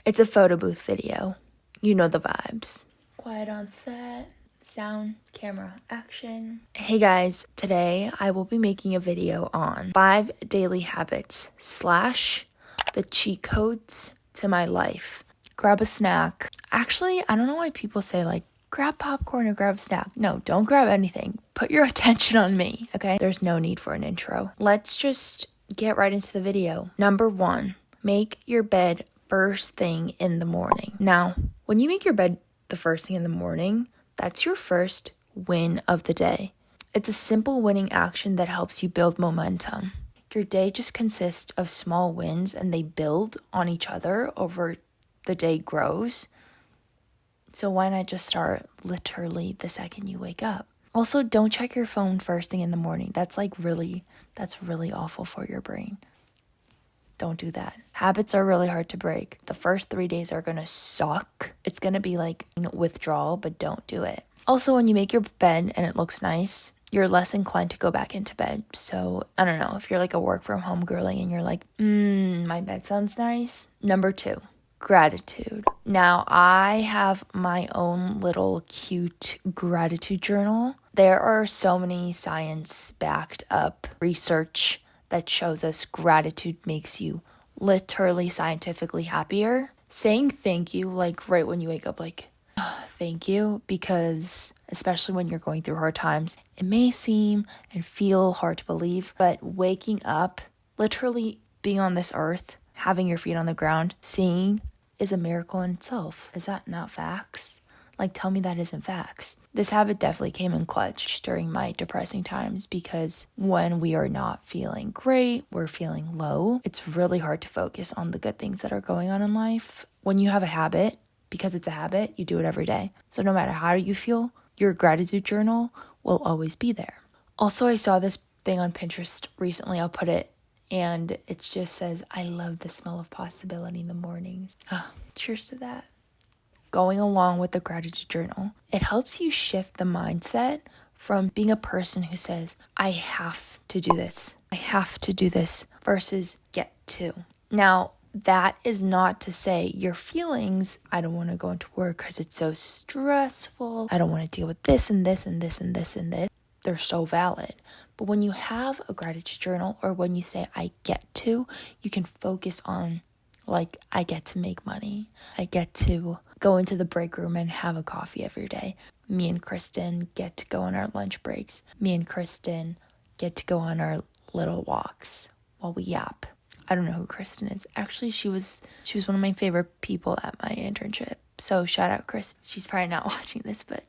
It's a photo booth video. You know the vibes. Quiet on set. Sound, camera, action. Hey guys, today I will be making a video on 5 daily habits / the cheat codes to my life. Grab a snack. Actually, I don't know why people say like, grab popcorn or grab a snack. No, don't grab anything. Put your attention on me, okay? There's no need for an intro. Let's just get right into the video. Number 1, make your bed first thing in the morning. Now, when you make your bed the first thing in the morning, that's your first win of the day. It's a simple winning action that helps you build momentum. Your day just consists of small wins and they build on each other over the day grows. So why not just start literally the second you wake up? Also, don't check your phone first thing in the morning. That's really awful for your brain. Don't do that. Habits are really hard to break. The first 3 days are going to suck. It's going to be like withdrawal, but don't do it. Also, when you make your bed and it looks nice, you're less inclined to go back into bed. So, I don't know, if you're like a work from home girly and you're like, my bed sounds nice. Number 2, gratitude. Now, I have my own little cute gratitude journal. There are so many science-backed up research that shows us gratitude makes you literally scientifically happier. Saying thank you, like right when you wake up, like, thank you, because especially when you're going through hard times, it may seem and feel hard to believe, but waking up, literally being on this earth, having your feet on the ground, seeing is a miracle in itself. Is that not facts? Like, tell me that isn't facts. This habit definitely came in clutch during my depressing times because when we are not feeling great, we're feeling low, it's really hard to focus on the good things that are going on in life. When you have a habit, because it's a habit, you do it every day. So no matter how you feel, your gratitude journal will always be there. Also, I saw this thing on Pinterest recently. I'll put it, and it just says, I love the smell of possibility in the mornings. Cheers to that. Going along with the gratitude journal, it helps you shift the mindset from being a person who says, I have to do this, versus get to. Now, that is not to say your feelings, I don't want to go into work because it's so stressful, I don't want to deal with this and this and this and this and this. They're so valid. But when you have a gratitude journal or when you say, I get to, you can focus on, like, I get to make money. I get to go into the break room and have a coffee every day. Me and Kristen get to go on our lunch breaks. Me and Kristen get to go on our little walks while we yap. I don't know who Kristen is. Actually, she was one of my favorite people at my internship. So shout out Kristen. She's probably not watching this, but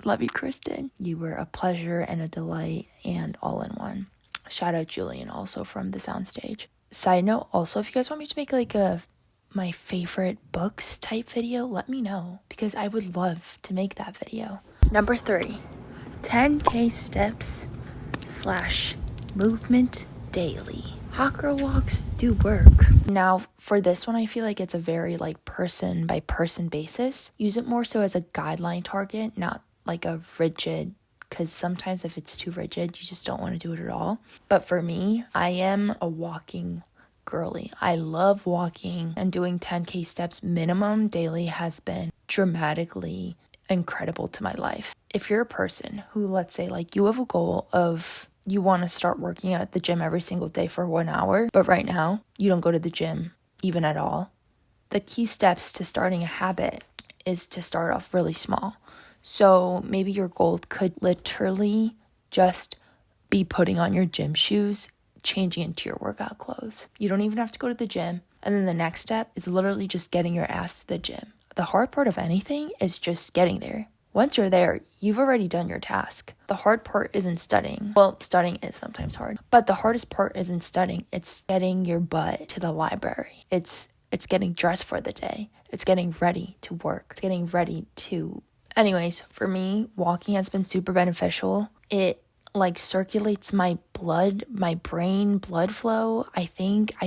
love you, Kristen. You were a pleasure and a delight and all in one. Shout out Julian also from the soundstage. Side note, also, if you guys want me to make like my favorite books type video, let me know because I would love to make that video. Number 3, 10K steps / movement daily. Hot girl walks do work. Now, for this one, I feel like it's a very like person by person basis. Use it more so as a guideline target, not like a rigid, because sometimes if it's too rigid, you just don't want to do it at all. But for me, I am a walking girly. I love walking, and doing 10K steps minimum daily has been dramatically incredible to my life. If you're a person who, let's say, like you have a goal of you want to start working out at the gym every single day for 1 hour, but right now you don't go to the gym even at all, the key steps to starting a habit is to start off really small. So maybe your goal could literally just be putting on your gym shoes, changing into your workout clothes. You don't even have to go to the gym. And then the next step is literally just getting your ass to the gym. The hard part of anything is just getting there. Once you're there, you've already done your task. The hard part isn't studying. Well, studying is sometimes hard, but the hardest part isn't studying. It's getting your butt to the library. It's getting dressed for the day. It's getting ready to work. It's getting ready to... Anyways, for me, walking has been super beneficial. It like circulates my blood, my brain blood flow. I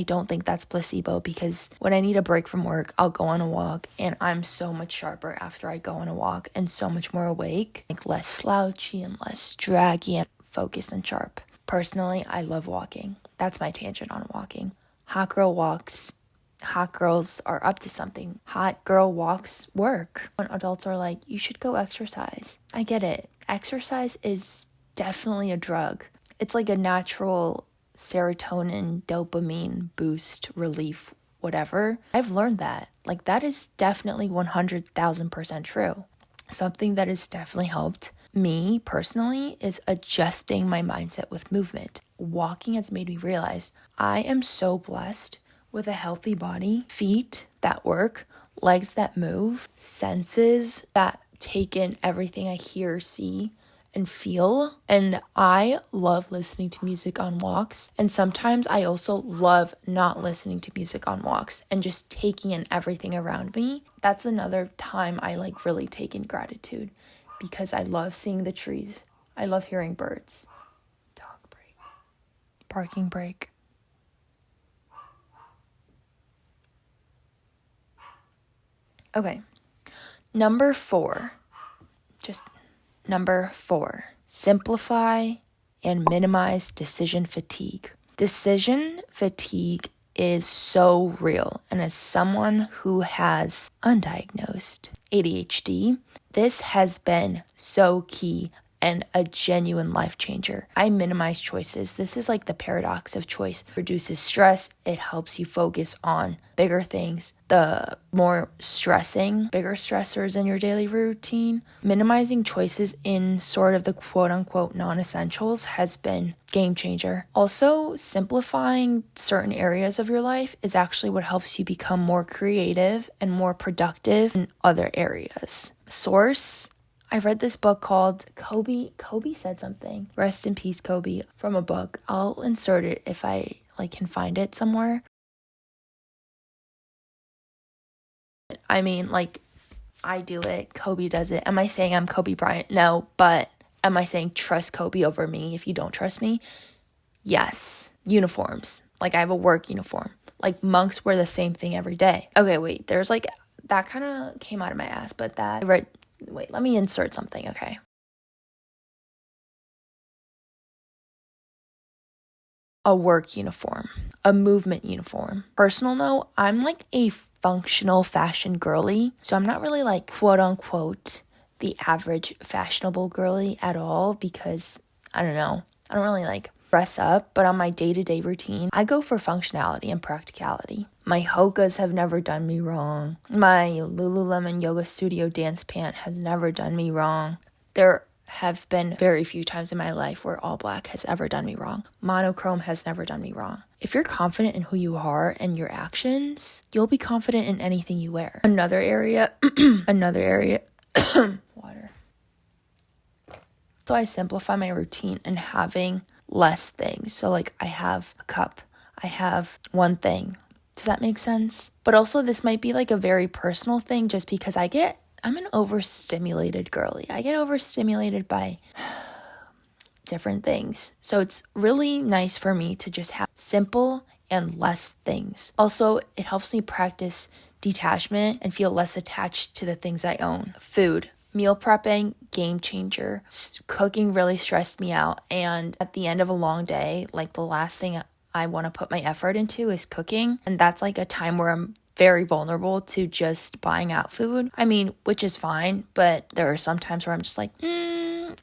don't think that's placebo because when I need a break from work, I'll go on a walk and I'm so much sharper after I go on a walk and so much more awake, like less slouchy and less draggy and focused and sharp. Personally, I love walking. That's my tangent on walking. Hot girl walks hot girls are up to something. Hot girl walks work. When adults are like, you should go exercise. I get it. Exercise is definitely a drug. It's like a natural serotonin, dopamine boost, relief, whatever. I've learned that. Like, that is definitely 100,000% true. Something that has definitely helped me personally is adjusting my mindset with movement. Walking has made me realize I am so blessed with a healthy body, feet that work, legs that move, senses that take in everything I hear, see, and feel. And I love listening to music on walks. And sometimes I also love not listening to music on walks and just taking in everything around me. That's another time I like really take in gratitude, because I love seeing the trees. I love hearing birds. Dog break. Parking brake. Okay. Number 4. Simplify and minimize decision fatigue. Decision fatigue is so real. And as someone who has undiagnosed ADHD, this has been so key and a genuine life changer. I minimize choices. This is like the paradox of choice. It reduces stress. It helps you focus on bigger things. The more bigger stressors in your daily routine. Minimizing choices in sort of the quote unquote non-essentials has been game changer. Also, simplifying certain areas of your life is actually what helps you become more creative and more productive in other areas. Source: I read this book called Kobe said something. Rest in peace, Kobe, from a book. I'll insert it if I can find it somewhere. I mean, I do it. Kobe does it. Am I saying I'm Kobe Bryant? No, but am I saying trust Kobe over me if you don't trust me? Yes. Uniforms. I have a work uniform. Monks wear the same thing every day. Okay, wait. There's that kind of came out of my ass, but wait, let me insert something, okay? A work uniform, a movement uniform. Personal note, I'm a functional fashion girly, so I'm not really quote unquote the average fashionable girly at all, because I don't know, I don't really dress up, but on my day-to-day routine, I go for functionality and practicality. My Hokas have never done me wrong. My Lululemon Yoga Studio dance pant has never done me wrong. There have been very few times in my life where all black has ever done me wrong. Monochrome has never done me wrong. If you're confident in who you are and your actions, you'll be confident in anything you wear. Another area, water. So I simplify my routine and having less things. So I have a cup, I have one thing. Does that make sense? But also this might be a very personal thing, just because I'm an overstimulated girly. I get overstimulated by different things. So it's really nice for me to just have simple and less things. Also, it helps me practice detachment and feel less attached to the things I own. Food. Meal prepping, game changer. Cooking really stressed me out. And at the end of a long day, the last thing I want to put my effort into is cooking. And that's a time where I'm very vulnerable to just buying out food. I mean, which is fine, but there are some times where I'm just I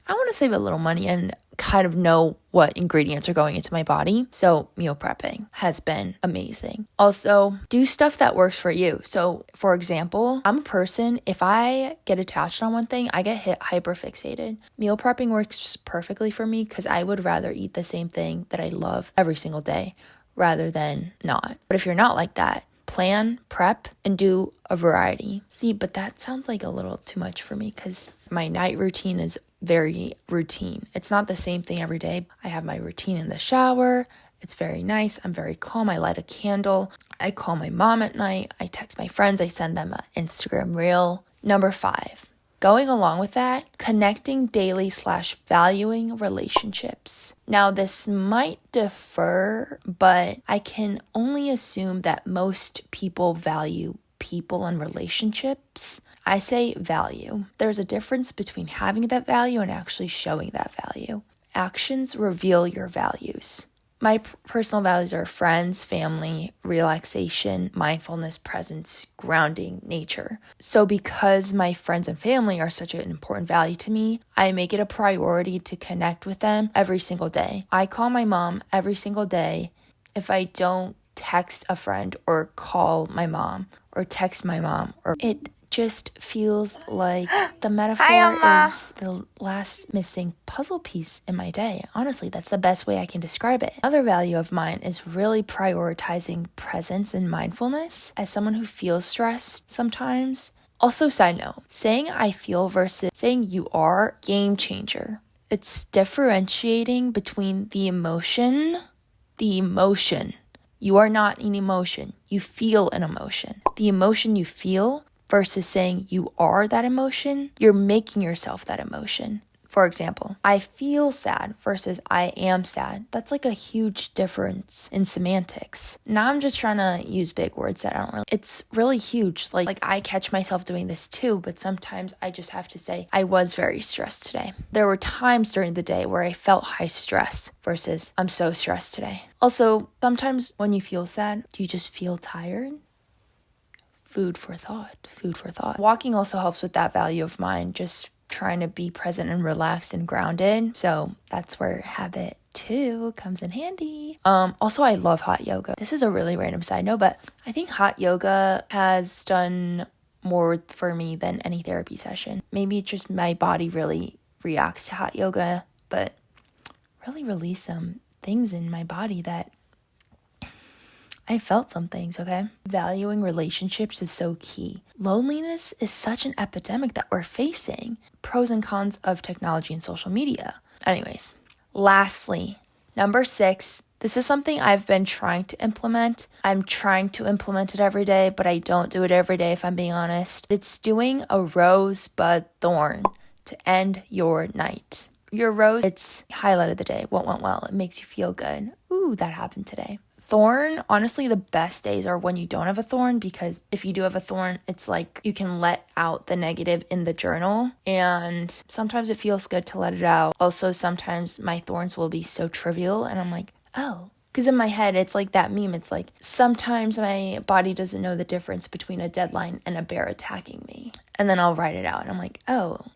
want to save a little money and kind of know what ingredients are going into my body. So meal prepping has been amazing. Also, do stuff that works for you. So for example, I'm a person, if I get attached on one thing, I get hyper fixated. Meal prepping works perfectly for me because I would rather eat the same thing that I love every single day rather than not. But if you're not like that, plan, prep, and do a variety. See, but that sounds a little too much for me because my night routine is very routine. It's not the same thing every day. I have my routine in the shower. It's very nice. I'm very calm. I light a candle. I call my mom at night. I text my friends. I send them an Instagram reel. Number 5, going along with that, connecting daily / valuing relationships. Now, this might differ, but I can only assume that most people value people and relationships. I say value. There's a difference between having that value and actually showing that value. Actions reveal your values. My personal values are friends, family, relaxation, mindfulness, presence, grounding, nature. So because my friends and family are such an important value to me, I make it a priority to connect with them every single day. I call my mom every single day. If I don't text a friend or call my mom or text my mom, or it just feels like the metaphor is the last missing puzzle piece in my day. Honestly, that's the best way I can describe it. Another value of mine is really prioritizing presence and mindfulness. As someone who feels stressed sometimes. Also, side note, saying I feel versus saying you are, game changer. It's differentiating between the emotion. You are not an emotion. You feel an emotion. The emotion you feel versus saying you are that emotion, you're making yourself that emotion. For example, I feel sad versus I am sad. That's like a huge difference in semantics. Now I'm just trying to use big words that I don't really, it's really huge. Like I catch myself doing this too, but sometimes I just have to say, I was very stressed today. There were times during the day where I felt high stress versus I'm so stressed today. Also, sometimes when you feel sad, do you just feel tired? Food for thought. Walking also helps with that value of mine, just trying to be present and relaxed and grounded. So that's where habit 2 comes in handy. Also, I love hot yoga. This is a really random side note, but I think hot yoga has done more for me than any therapy session. Maybe it's just my body really reacts to hot yoga, but really release some things in my body that I felt some things, okay? Valuing relationships is so key. Loneliness is such an epidemic that we're facing. Pros and cons of technology and social media. Anyways, lastly, number 6, this is something I've been trying to implement. I'm trying to implement it every day, but I don't do it every day if I'm being honest. It's doing a rosebud thorn to end your night. Your rose, it's highlight of the day. What went well? It makes you feel good. Ooh, that happened today. Thorn, honestly, the best days are when you don't have a thorn, because if you do have a thorn, it's like you can let out the negative in the journal, and sometimes it feels good to let it out. Also, sometimes my thorns will be so trivial and I'm like, oh, because in my head, it's like that meme. It's like sometimes my body doesn't know the difference between a deadline and a bear attacking me. And then I'll write it out and I'm like, oh,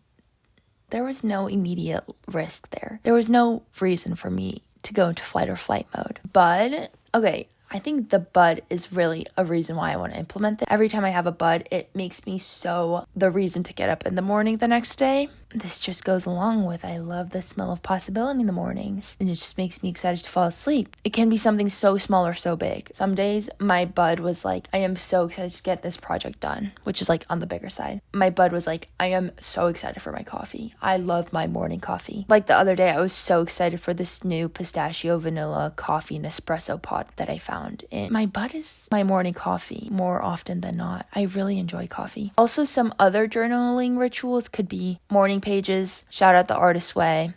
there was no immediate risk there. There was no reason for me to go into fight or flight mode. But okay, I think the bud is really a reason why I want to implement this. Every time I have a bud, it makes me so the reason to get up in the morning the next day. This just goes along with I love the smell of possibility in the mornings, and it just makes me excited to fall asleep. It can be something so small or so big. Some days my bud was like, I am so excited to get this project done, which is like on the bigger side. My bud was like, I am so excited for my coffee. I love my morning coffee. Like the other day, I was so excited for this new pistachio vanilla coffee Nespresso pod that I found. And my bud is my morning coffee more often than not. I really enjoy coffee. Also, some other journaling rituals could be morning pages. Shout out the Artist Way.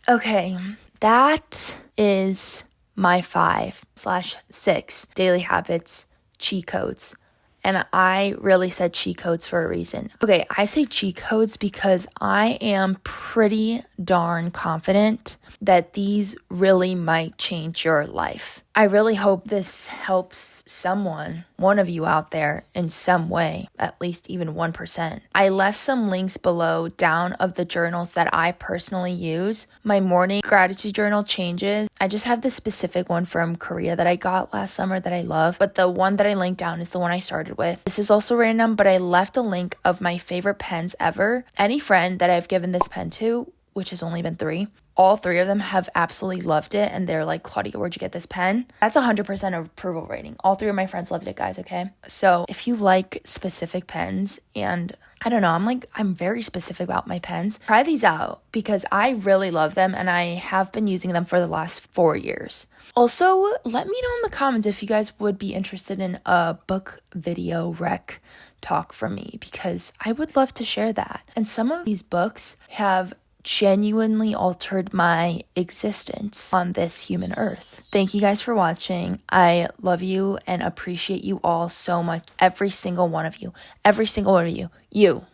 Okay, that is my 5/6 daily habits, cheat codes. And I really said cheat codes for a reason. Okay, I say cheat codes because I am pretty darn confident that these really might change your life. I really hope this helps someone, one of you out there in some way, at least even 1%. I left some links below down of the journals that I personally use. My morning gratitude journal changes. I just have this specific one from Korea that I got last summer that I love, but the one that I linked down is the one I started with. This is also random, but I left a link of my favorite pens ever. Any friend that I've given this pen to, which has only been 3, all 3 of them have absolutely loved it, and they're like, Claudia, where'd you get this pen? That's 100% approval rating. All 3 of my friends loved it, guys, okay? So if you like specific pens, and I don't know, I'm very specific about my pens, try these out because I really love them, and I have been using them for the last 4 years. Also, let me know in the comments if you guys would be interested in a book video rec talk from me, because I would love to share that. And some of these books have genuinely altered my existence on this human earth. Thank you guys for watching. I love you and appreciate you all so much. Every single one of you. Every single one of you. You.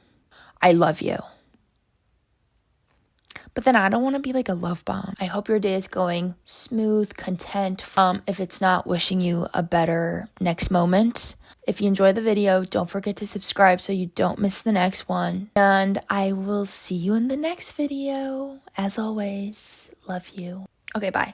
I love you. But then I don't want to be like a love bomb. I hope your day is going smooth, content. If it's not, wishing you a better next moment. If you enjoyed the video, don't forget to subscribe so you don't miss the next one. And I will see you in the next video. As always, love you. Okay, bye.